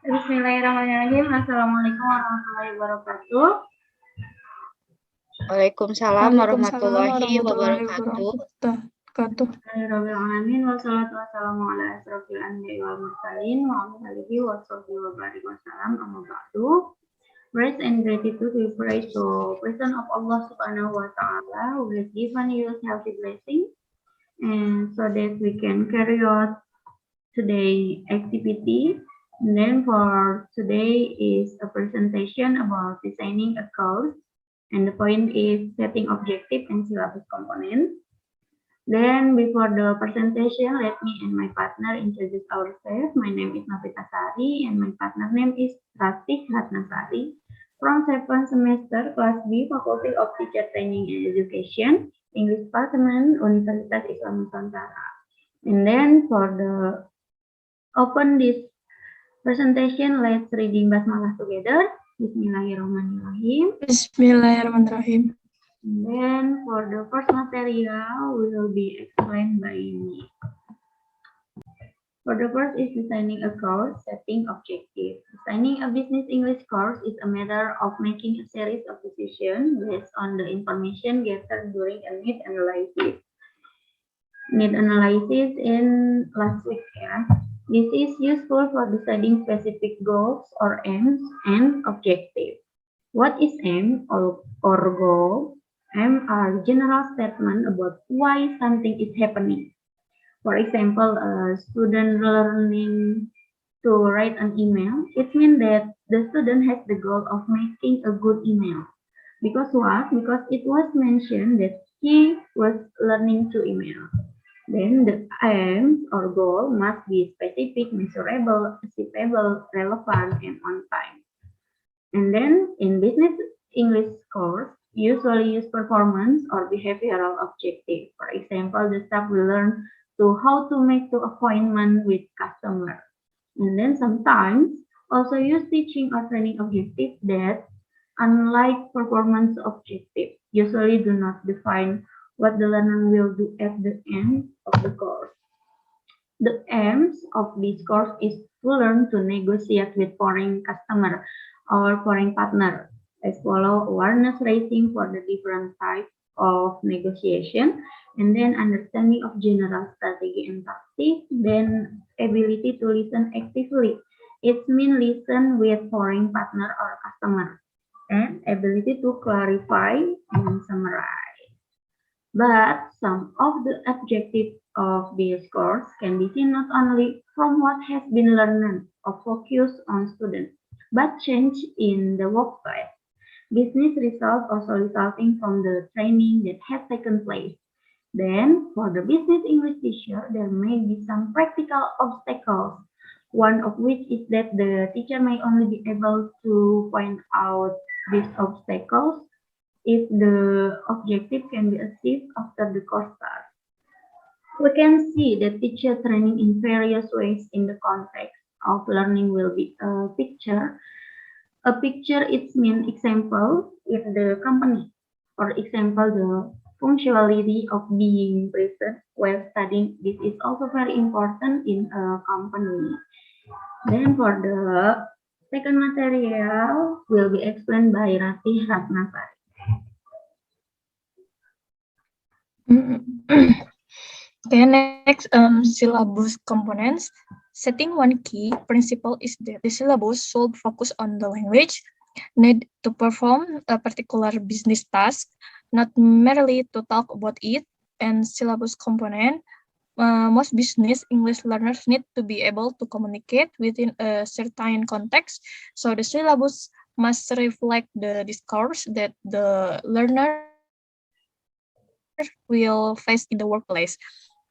Bismillahirrahmanirrahim. Assalamualaikum warahmatullahi wabarakatuh. Waalaikumsalam warahmatullahi warahmatullahi wabarakatuh. wabarakatuh. Alhamdulillahirrahmanirrahim. Wassalatu wassalamu ala asrofil anbiya'i wal mursalin wa ala alihi wa sahbihi wa barik wasallam. Amma ba'du. Praise and gratitude we pray to person of Allah Subhanahu wa Ta'ala who has given you healthy blessing, and so that we can carry out today activity. And then for today is a presentation about designing a course, and the point is setting objective and syllabus components. Then before the presentation, let me and my partner introduce ourselves. My name is Novita Sari and my partner name is Ratih Ratnasari from 7th semester class B, Faculty of Teacher Training and Education, English Department, Universitas Islam Nusantara. And then for the open this presentation, let's reading Basmalah together. Bismillahirrahmanirrahim. Bismillahirrahmanirrahim. And then for the first material will be explained by me. For the first is designing a course, setting objective. Designing a business English course is a matter of making a series of decisions based on the information gathered during a need analysis. Need analysis in last week, yeah. This is useful for deciding specific goals or aims and objectives. What is aim or goal? Aim are general statement about why something is happening. For example, a student learning to write an email, it means that the student has the goal of making a good email. Because what? Because it was mentioned that he was learning to email. Then the aims or goal must be specific, measurable, achievable, relevant, and on time. And then in business English course, usually use performance or behavioral objective. For example, the staff will learn to how to make the appointment with customer. And then sometimes also use teaching or training objective that, unlike performance objective, usually do not define what the learner will do at the end of the course. The aims of this course is to learn to negotiate with foreign customer or foreign partner, as follow awareness raising for the different types of negotiation, and then understanding of general strategy and tactics, then ability to listen actively. It means listen with foreign partner or customer, and ability to clarify and summarize. But some of the objectives of this course can be seen not only from what has been learned or focused on students, but change in the workplace. Business results also resulting from the training that has taken place. Then, for the business English teacher, there may be some practical obstacles. One of which is that the teacher may only be able to point out these obstacles if the objective can be achieved after the course starts. We can see that teacher training in various ways in the context of learning will be a picture. A picture it means example in the company, or example the punctuality of being present while studying. This is also very important in a company. Then for the second material will be explained by Ratih Ratnasari. Okay, next, syllabus components. Setting one key principle is that the syllabus should focus on the language need to perform a particular business task, not merely to talk about it. And syllabus component, most business English learners need to be able to communicate within a certain context. So the syllabus must reflect the discourse that the learner will face in the workplace.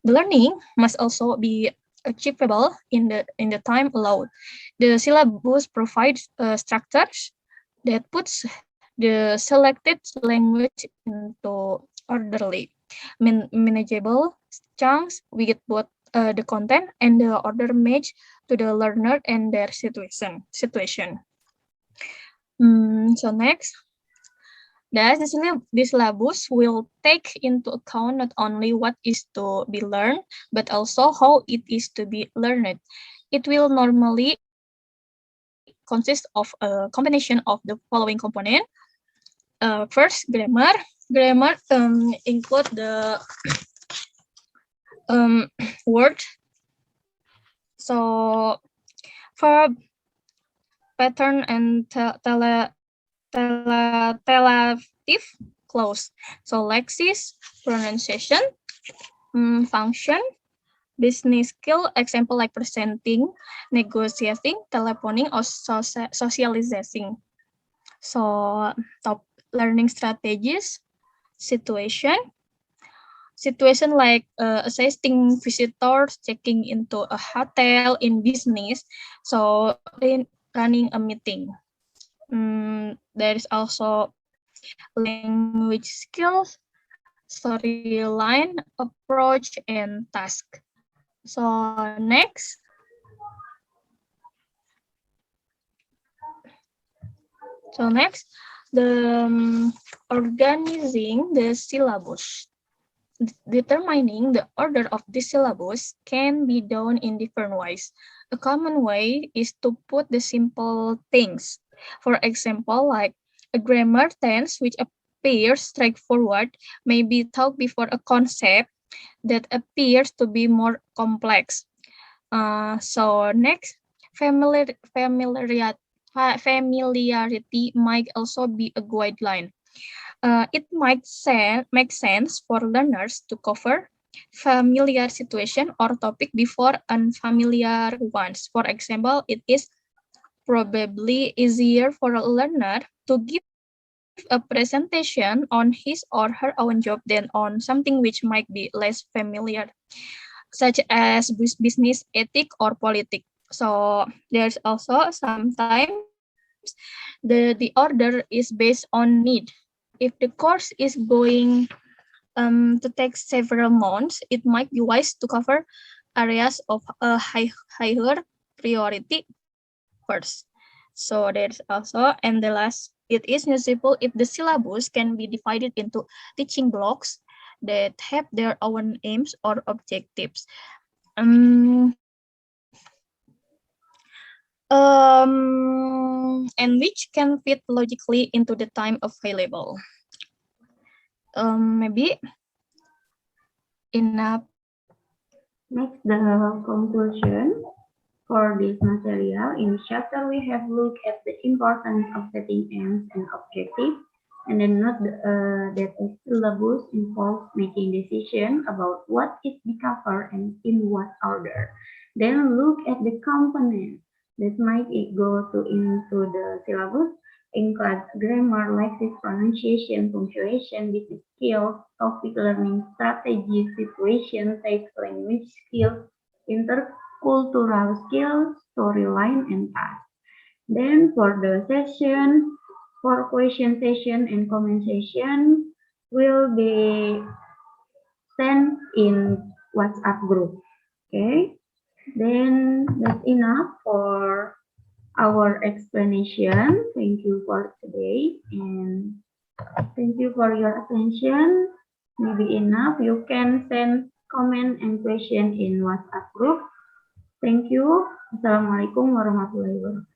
The learning must also be achievable in the time allowed. The syllabus provides structures that puts the selected language into orderly, manageable chunks with both the content and the order match to the learner and their situation. So next, thus, the syllabus will take into account not only what is to be learned, but also how it is to be learned. It will normally consists of a combination of the following component. First, grammar. Grammar include the word, so verb, pattern, and relative clause. So lexis, pronunciation, function, business skill, example like presenting, negotiating, telephoning, or socializing. So top learning strategies, situation like assisting visitors, checking into a hotel, in business, so running a meeting. There is also language skills, storyline, approach, and task. So next, the organizing the syllabus. Determining the order of the syllabus can be done in different ways. A common way is to put the simple things. For example, like a grammar tense which appears straightforward may be taught before a concept that appears to be more complex. So next, familiarity might also be a guideline. It might make sense for learners to cover familiar situation or topic before unfamiliar ones. For example, it is probably easier for a learner to give a presentation on his or her own job than on something which might be less familiar, such as business, ethic, or politics. So there's also sometimes the order is based on need. If the course is going to take several months, it might be wise to cover areas of a higher priority first. So there's also, and the last, it is useful if the syllabus can be divided into teaching blocks that have their own aims or objectives. And which can fit logically into the time available. Maybe enough. Next, the conclusion for this material. In this chapter, we have looked at the importance of setting aims and objectives, and then note that a syllabus involves making decisions about what is to be covered and in what order. Then look at the components that might go into the syllabus, include grammar, lexis, pronunciation, punctuation, business skills, topic learning strategies, situation, text, language skills, intercultural skills, storyline, and task. Then for the session, for question session and comment session will be sent in WhatsApp group. Okay, then that's enough for our explanation. Thank you for today and thank you for your attention. Maybe enough. You can send comment and question in WhatsApp group. Thank you. Assalamualaikum warahmatullahi wabarakatuh.